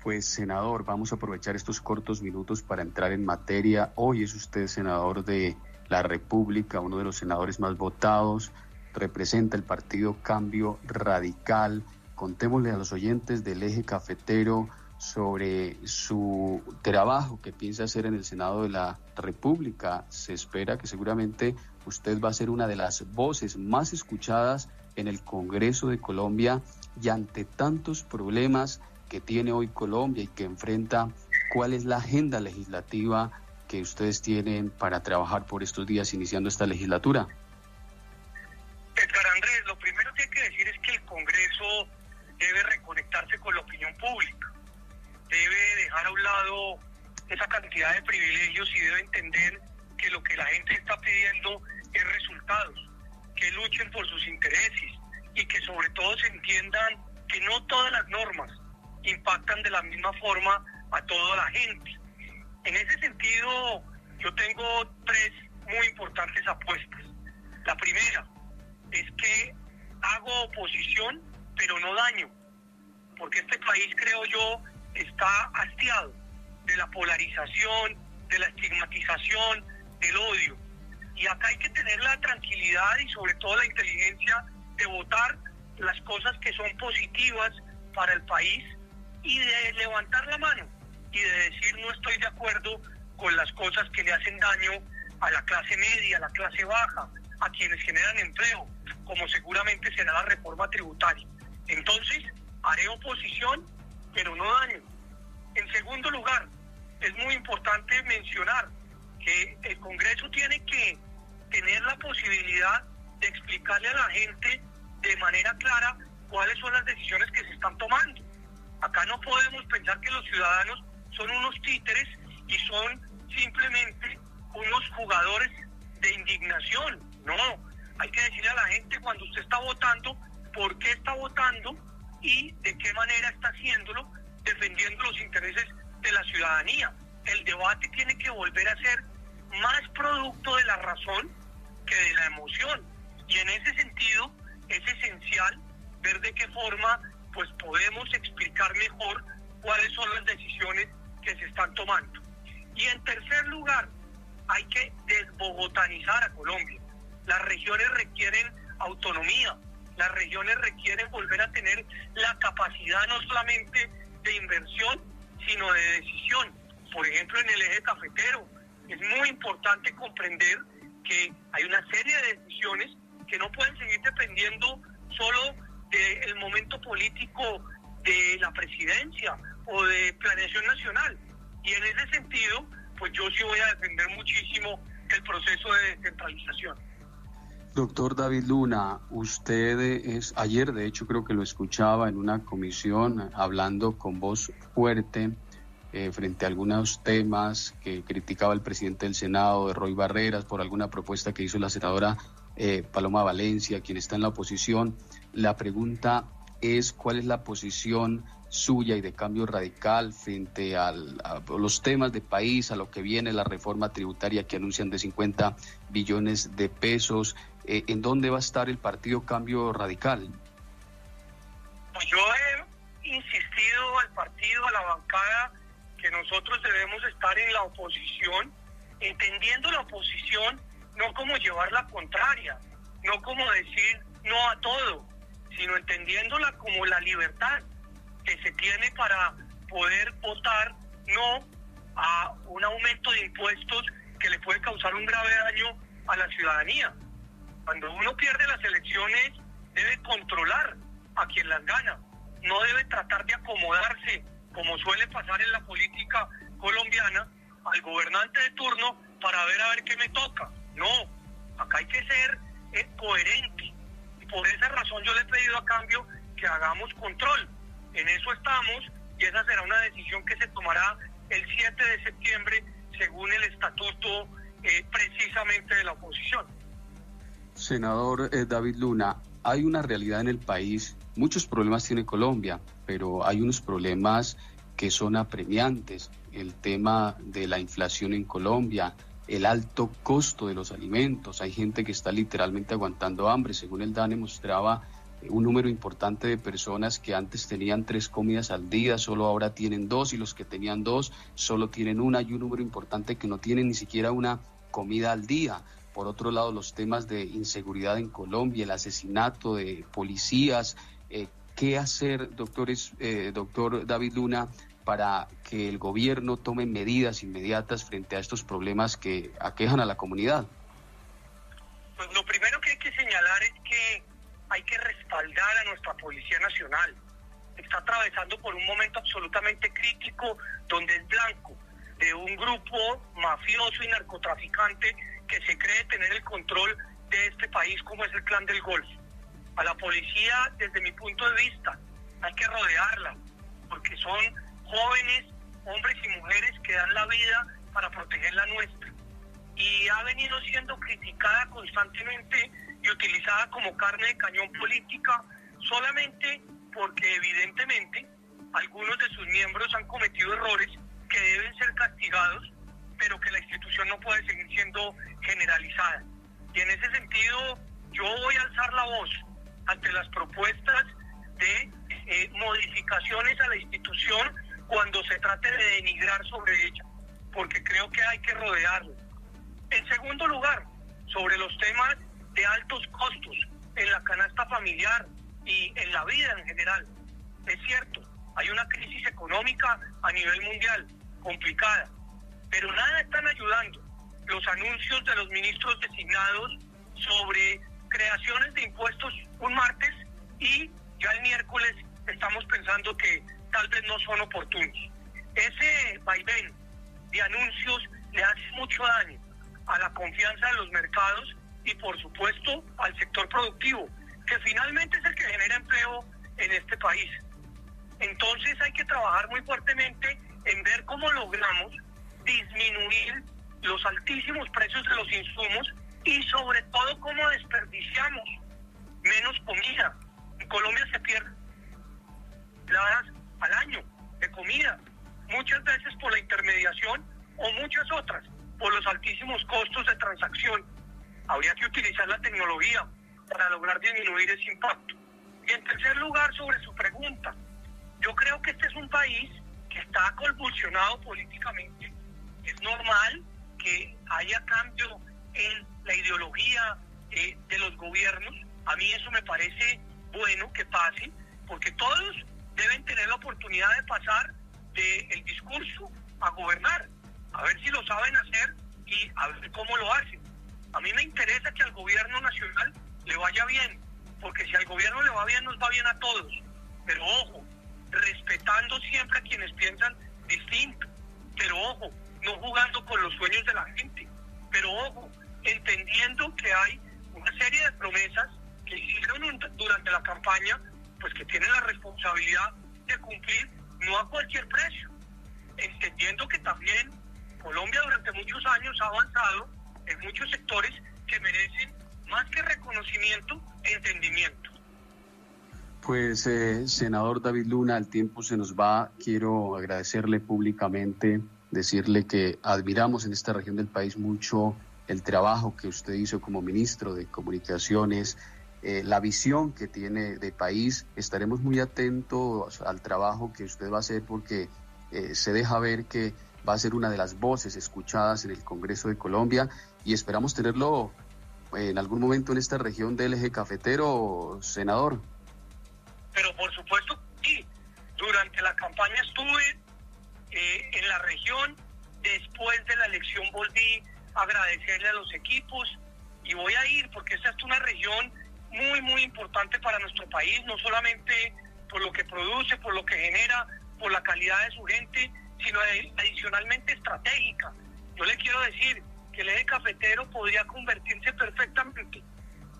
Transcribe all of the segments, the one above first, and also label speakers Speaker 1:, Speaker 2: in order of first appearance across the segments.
Speaker 1: Pues, senador, vamos a aprovechar estos cortos minutos para entrar en materia. Hoy es usted senador de la República, uno de los senadores más votados, representa el partido Cambio Radical. Contémosle a los oyentes del Eje Cafetero sobre su trabajo que piensa hacer en el Senado de la República. Se espera que seguramente usted va a ser una de las voces más escuchadas en el Congreso de Colombia, y ante tantos problemas que tiene hoy Colombia y que enfrenta, ¿cuál es la agenda legislativa que ustedes tienen para trabajar por estos días iniciando esta legislatura?
Speaker 2: Edgar Andrés, lo primero que hay que decir es que el Congreso debe reconectarse con la opinión pública, debe dejar a un lado esa cantidad de privilegios y debe entender que lo que la gente está pidiendo es resultados, que luchen por sus intereses y que sobre todo se entiendan que no todas las normas impactan de la misma forma a toda la gente. En ese sentido, yo tengo 3 muy importantes apuestas. La primera es que hago oposición, pero no daño, porque este país, creo yo, está hastiado de la polarización, de la estigmatización, del odio. Y acá hay que tener la tranquilidad y sobre todo la inteligencia de votar las cosas que son positivas para el país y de levantar la mano y de decir no estoy de acuerdo con las cosas que le hacen daño a la clase media, a la clase baja, a quienes generan empleo, como seguramente será la reforma tributaria. Entonces, haré oposición, pero no daño. En segundo lugar, es muy importante mencionar que el Congreso tiene que tener la posibilidad de explicarle a la gente de manera clara cuáles son las decisiones que se están tomando. Acá no podemos pensar que los ciudadanos son unos títeres y son simplemente unos jugadores de indignación. No, hay que decirle a la gente cuando usted está votando, por qué está votando y de qué manera está haciéndolo, defendiendo los intereses de la ciudadanía. El debate tiene que volver a ser más producto de la razón que de la emoción. Y en ese sentido es esencial ver de qué forma pues podemos explicar mejor cuáles son las decisiones que se están tomando. Y en tercer lugar, hay que desbogotanizar a Colombia. Las regiones requieren autonomía, las regiones requieren volver a tener la capacidad no solamente de inversión, sino de decisión. Por ejemplo, en el Eje Cafetero, es muy importante comprender que hay una serie de decisiones que no pueden seguir dependiendo solo del momento político de la presidencia o de planeación nacional. Y en ese sentido, pues yo sí voy a defender muchísimo el proceso de descentralización.
Speaker 1: Doctor David Luna, usted ayer de hecho creo que lo escuchaba en una comisión hablando con voz fuerte frente a algunos temas que criticaba el presidente del Senado, de Roy Barreras, por alguna propuesta que hizo la senadora Paloma Valencia, quien está en la oposición. La pregunta es, ¿cuál es la posición suya y de Cambio Radical frente a los temas de país, a lo que viene la reforma tributaria que anuncian de 50 billones de pesos? ¿En dónde va a estar el partido Cambio Radical?
Speaker 2: Pues yo he insistido al partido, a la bancada, que nosotros debemos estar en la oposición, entendiendo la oposición no como llevar la contraria, no como decir no a todo, sino entendiéndola como la libertad que se tiene para poder votar no a un aumento de impuestos que le puede causar un grave daño a la ciudadanía. Cuando uno pierde las elecciones, debe controlar a quien las gana, no debe tratar de acomodarse, como suele pasar en la política colombiana, al gobernante de turno para ver qué me toca. No, acá hay que ser coherente. Y por esa razón yo le he pedido a Cambio que hagamos control. En eso estamos y esa será una decisión que se tomará el 7 de septiembre según el estatuto precisamente de la oposición.
Speaker 1: Senador David Luna, hay una realidad en el país, muchos problemas tiene Colombia, pero hay unos problemas que son apremiantes. El tema de la inflación en Colombia, el alto costo de los alimentos, hay gente que está literalmente aguantando hambre. Según el DANE mostraba un número importante de personas que antes tenían 3 comidas al día, solo ahora tienen 2, y los que tenían 2 solo tienen 1, y un número importante que no tienen ni siquiera una comida al día. Por otro lado, los temas de inseguridad en Colombia, el asesinato de policías. ¿Qué hacer, doctor David Luna, para que el gobierno tome medidas inmediatas frente a estos problemas que aquejan a la comunidad?
Speaker 2: Pues lo primero que hay que señalar es que hay que respaldar a nuestra Policía Nacional. Está atravesando por un momento absolutamente crítico, donde es blanco de un grupo mafioso y narcotraficante que se cree tener el control de este país, como es el Clan del Golfo. A la policía, desde mi punto de vista, hay que rodearla, porque son jóvenes, hombres y mujeres que dan la vida para proteger la nuestra. Y ha venido siendo criticada constantemente y utilizada como carne de cañón política, solamente porque evidentemente algunos de sus miembros han cometido errores que deben ser castigados, pero que la institución no puede seguir siendo generalizada. Y en ese sentido, yo voy a alzar la voz ante las propuestas de modificaciones a la institución cuando se trate de denigrar sobre ella, porque creo que hay que rodearla. En segundo lugar, sobre los temas de altos costos en la canasta familiar y en la vida en general. Es cierto, hay una crisis económica a nivel mundial complicada, pero nada están ayudando los anuncios de los ministros designados sobre creaciones de impuestos un martes, y ya el miércoles estamos pensando que tal vez no son oportunos. Ese vaivén de anuncios le hace mucho daño a la confianza de los mercados y por supuesto al sector productivo, que finalmente es el que genera empleo en este país. Entonces hay que trabajar muy fuertemente en ver cómo logramos disminuir los altísimos precios de los insumos y sobre todo cómo desperdiciamos menos comida. En Colombia se pierden toneladas al año de comida, muchas veces por la intermediación o muchas otras por los altísimos costos de transacción. Habría que utilizar la tecnología para lograr disminuir ese impacto. Y en tercer lugar, sobre su pregunta, yo creo que este es un país que está convulsionado políticamente. Es normal que haya cambio en la ideología de los gobiernos. A mí eso me parece bueno que pase, porque todos deben tener la oportunidad de pasar del discurso a gobernar, a ver si lo saben hacer y a ver cómo lo hacen. A mí me interesa que al gobierno nacional le vaya bien, porque si al gobierno le va bien, nos va bien a todos. Pero ojo, respetando siempre a quienes piensan distinto. Pero ojo, no jugando con los sueños de la gente. Pero ojo, entendiendo que hay una serie de promesas que hicieron durante la campaña, pues que tienen la responsabilidad de cumplir, no a cualquier precio. Entendiendo que también Colombia durante muchos años ha avanzado en muchos sectores que merecen más que reconocimiento, entendimiento.
Speaker 1: Pues, senador David Luna, el tiempo se nos va. Quiero agradecerle públicamente, decirle que admiramos en esta región del país mucho el trabajo que usted hizo como ministro de Comunicaciones, la visión que tiene de país. Estaremos muy atentos al trabajo que usted va a hacer, porque se deja ver que va a ser una de las voces escuchadas en el Congreso de Colombia, y esperamos tenerlo en algún momento en esta región del eje cafetero, senador.
Speaker 2: Pero por supuesto, sí. Durante la campaña estuve en la región. Después de la elección volví a agradecerle a los equipos y voy a ir, porque esta es una región muy, muy importante para nuestro país, no solamente por lo que produce, por lo que genera, por la calidad de su gente, sino adicionalmente estratégica. Yo le quiero decir que el eje cafetero podría convertirse perfectamente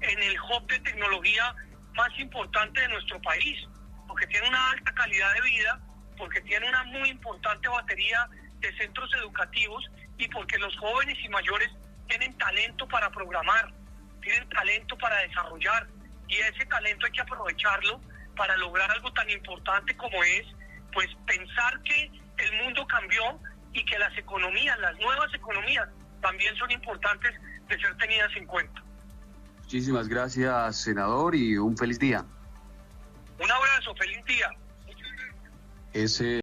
Speaker 2: en el hub de tecnología más importante de nuestro país, porque tiene una alta calidad de vida, porque tiene una muy importante batería de centros educativos y porque los jóvenes y mayores tienen talento para programar, tienen talento para desarrollar, y ese talento hay que aprovecharlo para lograr algo tan importante como es, pues, pensar que el mundo cambió y que las economías, las nuevas economías, también son importantes de ser tenidas en cuenta.
Speaker 1: Muchísimas gracias, senador, y un feliz día.
Speaker 2: Un abrazo, feliz día.
Speaker 1: Ese